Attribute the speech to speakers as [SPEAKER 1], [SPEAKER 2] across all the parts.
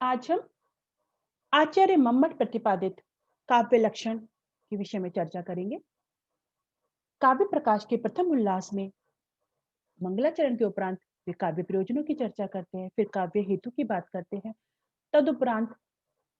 [SPEAKER 1] आज हम आचार्य मम्मट प्रतिपादित काव्य लक्षण के विषय में चर्चा करेंगे। काव्य प्रकाश के प्रथम उल्लास में मंगलाचरण के उपरांत वे काव्य प्रयोजनों की चर्चा करते हैं, फिर काव्य हेतु की बात करते हैं, तदुपरांत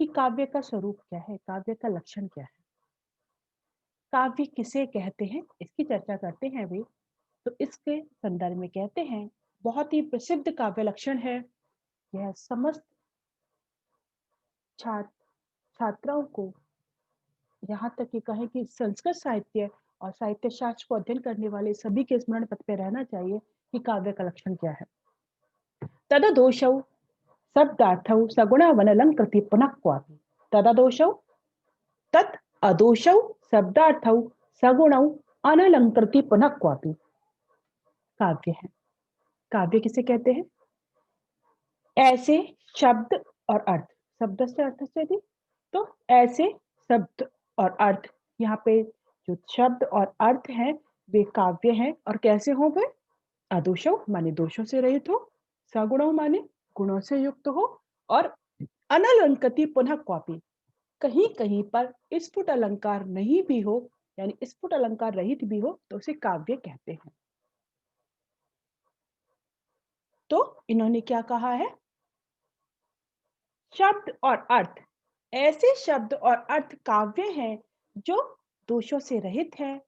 [SPEAKER 1] कि काव्य का स्वरूप क्या है, काव्य का लक्षण क्या है, काव्य किसे कहते हैं, इसकी चर्चा करते हैं वे। तो इसके संदर्भ में कहते हैं, बहुत ही प्रसिद्ध काव्य लक्षण है यह समस्त छात्र छात्राओं को, यहाँ तक कि कहें कि संस्कृत साहित्य और साहित्य शास्त्र को अध्ययन करने वाले सभी के स्मरण पथ पे रहना चाहिए कि काव्य का लक्षण क्या है। तददोषौ शब्दार्थौ सगुणावनलंकृति पुनः क्वापि। तददोषौ तत् अदोषौ शब्दार्थौ सगुणौ अनलंकृति पुनः क्वापि। काव्य है। काव्य किसे कहते हैं? ऐसे शब्द और अर्थ, शब्द से अर्थ से भी, तो ऐसे शब्द और अर्थ, यहाँ पे जो शब्द और अर्थ हैं वे काव्य हैं। और कैसे हो वे? अदोषौ माने दोषों से रहित हो, सगुणौ माने गुणों से युक्त हो, और अनलंकृति पुनः क्वापि, कहीं कहीं पर स्फुट अलंकार नहीं भी हो, यानी स्फुट अलंकार रहित भी हो, तो उसे काव्य कहते हैं। तो इन्होंने क्या कहा है? शब्द और अर्थ, ऐसे शब्द और अर्थ काव्य हैं जो दोषों से रहित है,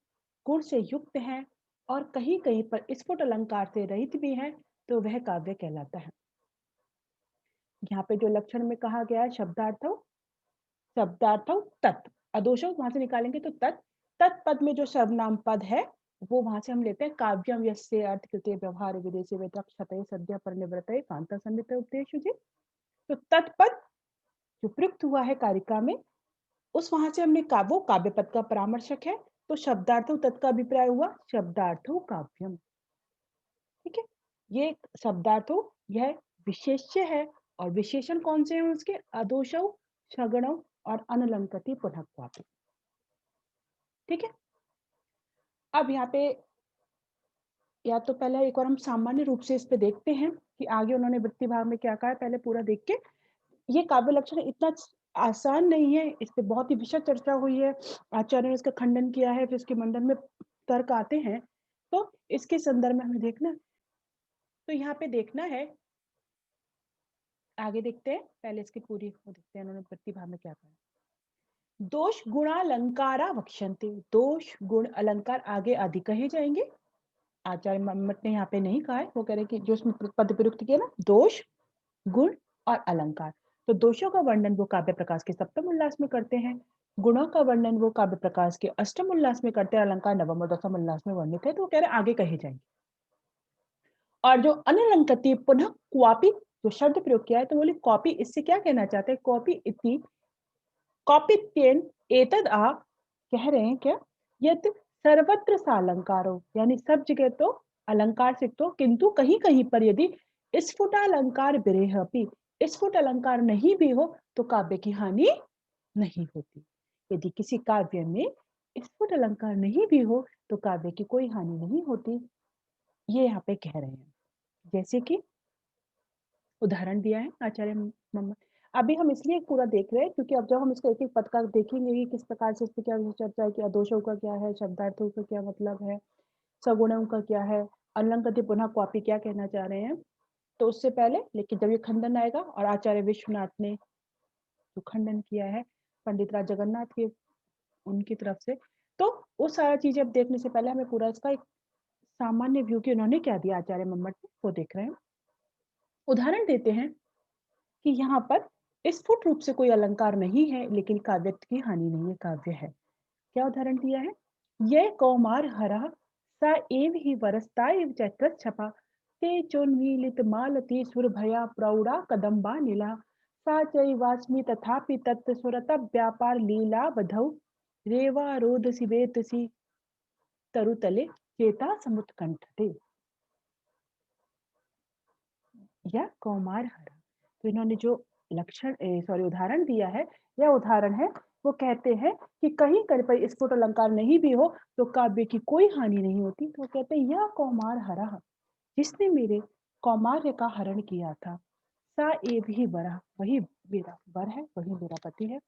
[SPEAKER 1] गुण से युक्त है, और कहीं कहीं पर स्फुट अलंकार से रहित भी है, तो वह काव्य कहलाता है। यहाँ पे जो लक्षण में कहा गया है, शब्दार्थौ तत् अदोषौ, वहां से निकालेंगे तो तत्, तत्पद में जो सर्वनाम पद है वो वहां से हम लेते हैं काव्यम यस्य अर्थ कृते व्यवहार विदेशी वेदक्षते सद्य परिनिवृत्ते कांता संहिते उपदेश जी। तो तत्पद जो प्रयुक्त हुआ है कारिका में, उस वहां से हमने वो काव्य पद का परामर्शक है। तो शब्दार्थो तत् का अभिप्राय हुआ शब्दार्थो काव्यम। ठीक है, ये शब्दार्थो यह विशेष्य है, और विशेषण कौन से हैं उसके? अदोषौ, सगुणौ और अनलंकृति पुनः क्वापि। ठीक है, अब यहाँ पे या तो पहले एक और हम सामान्य रूप से इस पे देखते हैं कि आगे उन्होंने वृत्ति भाग में क्या कहा है, पहले पूरा देख के। ये काव्य लक्षण इतना आसान नहीं है, इस पे बहुत ही विशद चर्चा हुई है, आचार्य ने इसका खंडन किया है, फिर इसके मंडन में तर्क आते हैं। तो इसके संदर्भ में हमें देखना, तो यहाँ पे देखना है, आगे देखते हैं, पहले इसकी पूरी वो देखते हैं उन्होंने वृत्ति भाग में क्या कहा। दोष गुणालंकारा वक्ष्यन्ते, दोष गुण अलंकार आगे आदि कहे जाएंगे। आचार्य मम्मट ने यहाँ पे नहीं कहा है, वो कह रहे कि जो उसमें पद प्रयुक्त किया ना, दोष गुण और अलंकार, तो दोषों का वर्णन वो काव्य प्रकाश के सप्तम उल्लास में करते हैं, गुणों का वर्णन वो काव्य प्रकाश के अष्टम उल्लास में करते हैं, अलंकार नवम और दसम उल्लास में वर्णित है, तो वो कह रहे आगे कहे जाएंगे। और जो अनलंकृति पुनः क्वापि जो शब्द प्रयोग किया है, तो बोले कॉपी, इससे क्या कहना चाहते हैं? कॉपी इति कॉपित्येन एतद आ, कह रहे हैं क्या? यद सर्वत्र सालंकारो, यानी सब जगह तो अलंकार से, तो किंतु कहीं कहीं पर यदि स्फुटालंकार विरेहपि, स्फुट अलंकार नहीं भी हो तो काव्य की हानि नहीं होती। यदि किसी काव्य में स्फुट अलंकार नहीं भी हो तो काव्य की कोई हानि नहीं होती, ये यहाँ पे कह रहे हैं। जैसे कि उदाहरण दिया है आचार्य मम्मा। अभी हम इसलिए पूरा देख रहे हैं क्योंकि अब जब हम इसका एक एक पद का देखेंगे कि किस प्रकार से इस पे क्या चर्चा है कि अदोषों का क्या है, शब्दार्थों का क्या मतलब है, सगुणों का क्या है, अलंकृति पुनः क्वापि क्या कहना चाह रहे हैं, तो उससे पहले लेकिन जब ये खंडन आएगा, और आचार्य विश्वनाथ ने जो खंडन किया है पंडित राज जगन्नाथ के उनकी तरफ से, तो वो सारा चीजें अब देखने से पहले हमें पूरा इसका एक सामान्य व्यू की उन्होंने क्या दिया आचार्य मम्मट ने, वो देख रहे हैं। उदाहरण देते हैं कि यहाँ पर स्फुट रूप से कोई अलंकार नहीं है, लेकिन काव्य की हानि नहीं है, काव्य है। क्या उदाहरण दिया है? ये कौमार हरा सा एव ही वरस्ता एव चैत्र छपा ते चोन्मीलित मालती सुर भया प्रौढ़ा कदम्बा नीला सा चैवास्मि तथापि तत् सुरत व्यापार लीला बधौ रेवा रोद सिवेतसी तरुतले चेता समुत्कंठते। या कौमार हरा, तो इन्होंने जो लक्षण सॉरी उदाहरण दिया है, यह उदाहरण है, वो कहते हैं कि कहीं कहीं पर स्फुट अलंकार नहीं भी हो तो काव्य की कोई हानि नहीं होती, तो वो कहते हैं यह कौमार हरा, जिसने मेरे कौमार्य का हरण किया था। सा एव ही वरा, वही मेरा वर है, वही मेरा पति है।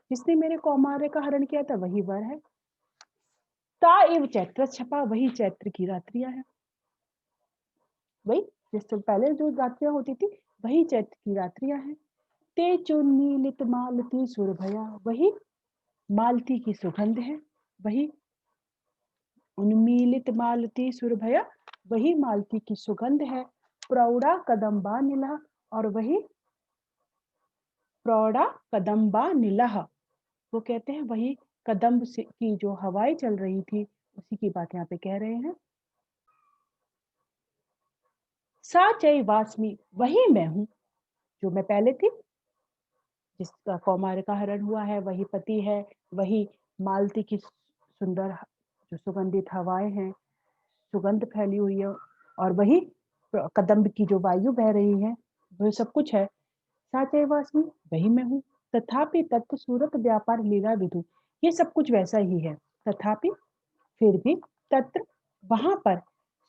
[SPEAKER 1] जिसने मेरे कौमार्य का हरण किया था वही वर है। ता एव चैत्र छपा, वही चैत्र की रात्रियां है। वही जिससे पहले जो रात्रियां होती थी वही चैत्र की रात्रियां हैं। ते चुन्नीलित मालती सुरभया, वही मालती की सुगंध है। वही उन्मीलित मालती सुरभया, वही मालती की सुगंध है। प्रौढ़ा कदम्बा नीला, और वही प्रौढ़ा कदम्बा नीला, वो कहते हैं वही कदम्ब की जो हवाएं चल रही थी उसी की बात यहाँ पे कह रहे हैं। सा चै वास्मी, वही मैं हूं जो मैं पहले थी, जिसका कौमार का हरण हुआ है वही पति है। वही मालती की सुंदर जो सुगंधित हवाएं हैं, सुगंध फैली हुई है, और वही कदम्ब की जो वायु बह रही है, वो सब कुछ है। साचैवास्मि, वही मैं हूँ। तथापि तत्व सूरत व्यापार लीला विधु, ये सब कुछ वैसा ही है। तथापि, फिर भी, तत्र, वहां पर,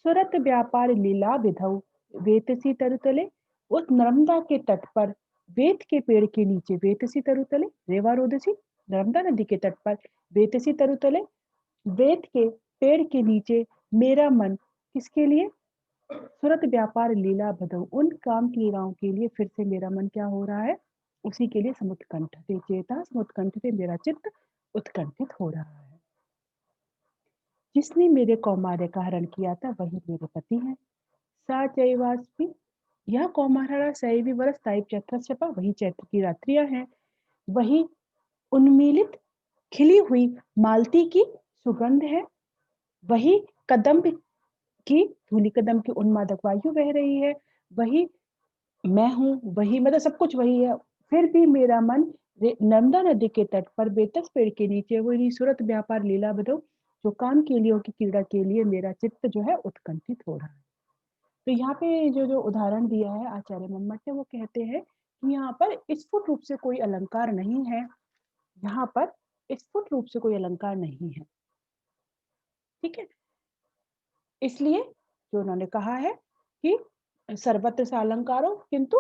[SPEAKER 1] सुरत व्यापार लीला विधौ, वेतसी तरुतले, उस नर्मदा के तट पर, वेत के पेड़ के नीचे, वेतसी तरुतले, रेवा रोदसी, नर्मदा नदी के तट पर, वेतसी तरुतले, वेत के पेड़ के नीचे, मेरा मन किसके लिए? सुरत व्यापार लीला बधौ, उन काम क्रीड़ाओं के लिए फिर से मेरा मन क्या हो रहा है? उसी के लिए समुत्कंठ से चेता, समुत्कंठ से मेरा चित्त उत्कंठित हो रहा है। जिसने मेरे कौमार्य का हरण किया था वही मेरे पति हैं। सा चैवास्मि, यह कौमारा सैवी वर्ष ताइप चैत्र छपा, वही चैत्र की रात्रियां हैं। वही उन्मीलित खिली हुई मालती की सुगंध है। वही कदम्ब की धूलि कदम की उन्मादक वायु बह रही है। वही मैं हूँ, वही मतलब सब कुछ वही है। फिर भी मेरा मन नर्मदा नदी के तट पर बेतस पेड़ के नीचे वही सूरत व्यापार लीला बधो, जो काम के लिए की क्रीड़ा के लिए मेरा चित्त जो है उत्कंठित हो रहा है। तो यहाँ पे जो जो उदाहरण दिया है आचार्य मम्मट ने, वो कहते हैं कि यहाँ पर स्फुट रूप से कोई अलंकार नहीं है। यहाँ पर स्फुट रूप से कोई अलंकार नहीं है। ठीक है, इसलिए जो उन्होंने कहा है कि सर्वत्र से अलंकारो किंतु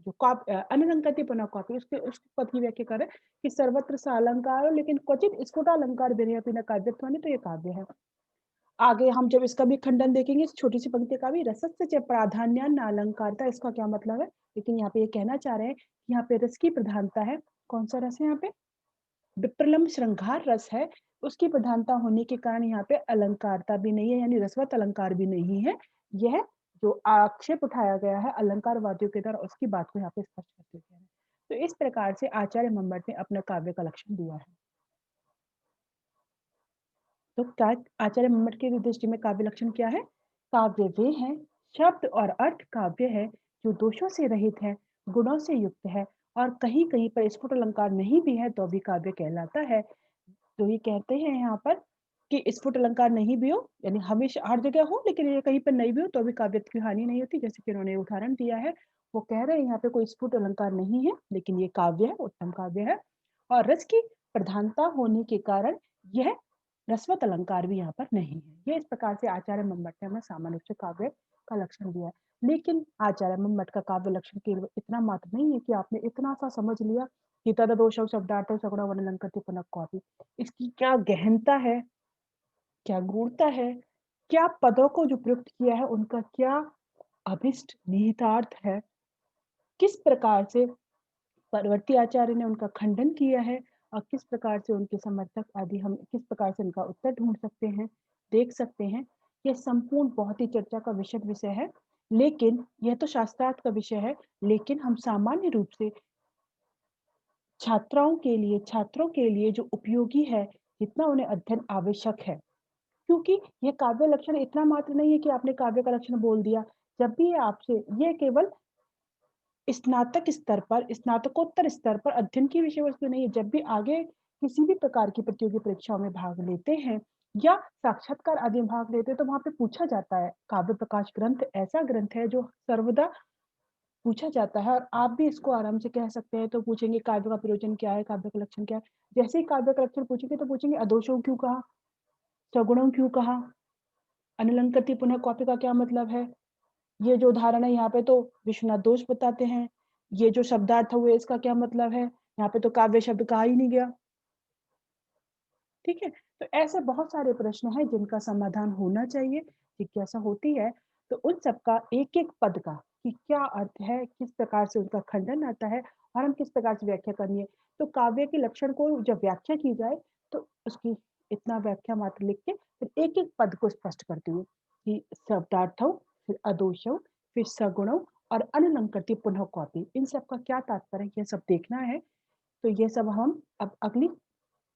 [SPEAKER 1] जो अनलंकृति पुनः कॉपी, उसके पद की व्याख्या कर रहे हैं कि सर्वत्र सा अलंकार हो लेकिन क्वचित स्फुटालंकार विनय काव्यत्वानि, तो ये काव्य है। आगे हम जब इसका भी खंडन देखेंगे इस छोटी सी पंक्ति का भी, रसस्य च प्राधान्यान अलंकारता, इसका क्या मतलब है? लेकिन यहाँ पे ये कहना चाह रहे हैं कि यहाँ पे रस की प्रधानता है। कौन सा रस है यहाँ पे? विप्रलम्ब श्रृंगार रस है। उसकी प्रधानता होने के कारण यहाँ पे अलंकारता भी नहीं है, यानी रसवत अलंकार भी नहीं है। यह जो आक्षेप उठाया गया है अलंकार वादियों के द्वारा, उसकी बात को यहाँ पे स्पष्ट करते हुए है। तो इस प्रकार से आचार्य मम्मट ने अपना काव्य का लक्षण दिया है। तो क्या आचार्य मम्मट की दृष्टि में काव्य लक्षण क्या है? काव्य वे हैं, शब्द और अर्थ काव्य है जो दोषों से रहित है, गुणों से युक्त है, और कहीं कहीं पर स्फुट अलंकार नहीं भी है तो भी काव्य कहलाता है। तो ये कहते हैं यहाँ पर कि स्फुट अलंकार नहीं भी हो, यानी हमेशा हर जगह हो लेकिन ये कहीं पर नहीं भी हो तो भी काव्य की हानि नहीं होती। जैसे कि उन्होंने उदाहरण दिया है, वो कह रहे हैं यहाँ पे कोई स्फुट अलंकार नहीं है लेकिन ये काव्य है, उत्तम काव्य है, और रस की प्रधानता होने के कारण यह रसवत अलंकार भी यहाँ पर नहीं है। ये इस प्रकार से आचार्य मम्मट ने हमें सामान्य रूप से काव्य का लक्षण दिया है। लेकिन आचार्य मम्मट का काव्य लक्षण केवल इतना मात्र नहीं है कि आपने इतना सा समझ लिया कि तददोषौ शब्दार्थौ सगुणो वर्णलंकृति पुनः क्वापि। इसकी क्या गहनता है, क्या गूढ़ता है, क्या पदों को जो प्रयुक्त किया है उनका क्या अभिष्ट निहितार्थ है, किस प्रकार से परवर्ती आचार्य ने उनका खंडन किया है, और किस प्रकार से उनके समर्थक आदि हम किस प्रकार से उनका उत्तर ढूंढ सकते हैं, देख सकते हैं। यह संपूर्ण बहुत ही चर्चा का विशद विषय है, लेकिन यह तो शास्त्रार्थ का विषय है। लेकिन हम सामान्य रूप से छात्रों के लिए जो उपयोगी है, जितना उन्हें अध्ययन आवश्यक है, क्योंकि ये काव्य लक्षण इतना मात्र नहीं है कि आपने काव्य का लक्षण बोल दिया। जब भी ये आपसे, ये केवल स्नातक स्तर पर, स्नातकोत्तर स्तर पर अध्ययन की विषय वस्तु नहीं है। जब भी आगे किसी भी प्रकार की प्रतियोगी परीक्षाओं में भाग लेते हैं या साक्षात्कार आदि में भाग लेते हैं तो वहां पे पूछा जाता है। काव्य प्रकाश ग्रंथ ऐसा ग्रंथ है जो सर्वदा पूछा जाता है, और आप भी इसको आराम से कह सकते हैं। तो पूछेंगे काव्य का प्रयोजन क्या है, काव्य का लक्षण क्या है। जैसे ही काव्य का लक्षण पूछेंगे तो पूछेंगे अदोषों क्यों कहा, सगुणों क्यों कहा, अनलंकृति पुनः कॉपी का क्या मतलब है, ये जो उदाहरण है यहाँ पे तो विश्वनाथ दोष बताते हैं। ये जो शब्दार्थ हुए इसका क्या मतलब है? यहाँ पे तो काव्य शब्द कहा ही नहीं गया। ठीक है? तो ऐसे बहुत सारे प्रश्न हैं जिनका समाधान होना चाहिए। जिज्ञासा होती है तो उन सबका एक-एक पद का कि क्या अर्थ है, किस प्रकार से उनका खंडन आता है और हम किस प्रकार से व्याख्या करनी है। तो काव्य के लक्षण को जब व्याख्या की जाए तो उसकी इतना व्याख्या मात्र लिख के फिर एक-एक पद को स्पष्ट करती हूँ कि शब्दार्थौ, फिर अदोषौ, फिर सगुणौ और अनुलंकृति पुनः कॉपी। इन सब का क्या तात्पर्य है ये सब देखना है। तो ये सब हम अब अगली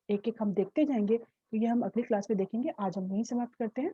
[SPEAKER 1] एक-एक हम देखते जाएँगे, तो ये हम अगली क्लास में देखेंगे। आज हम यहीं समाप्त करते हैं।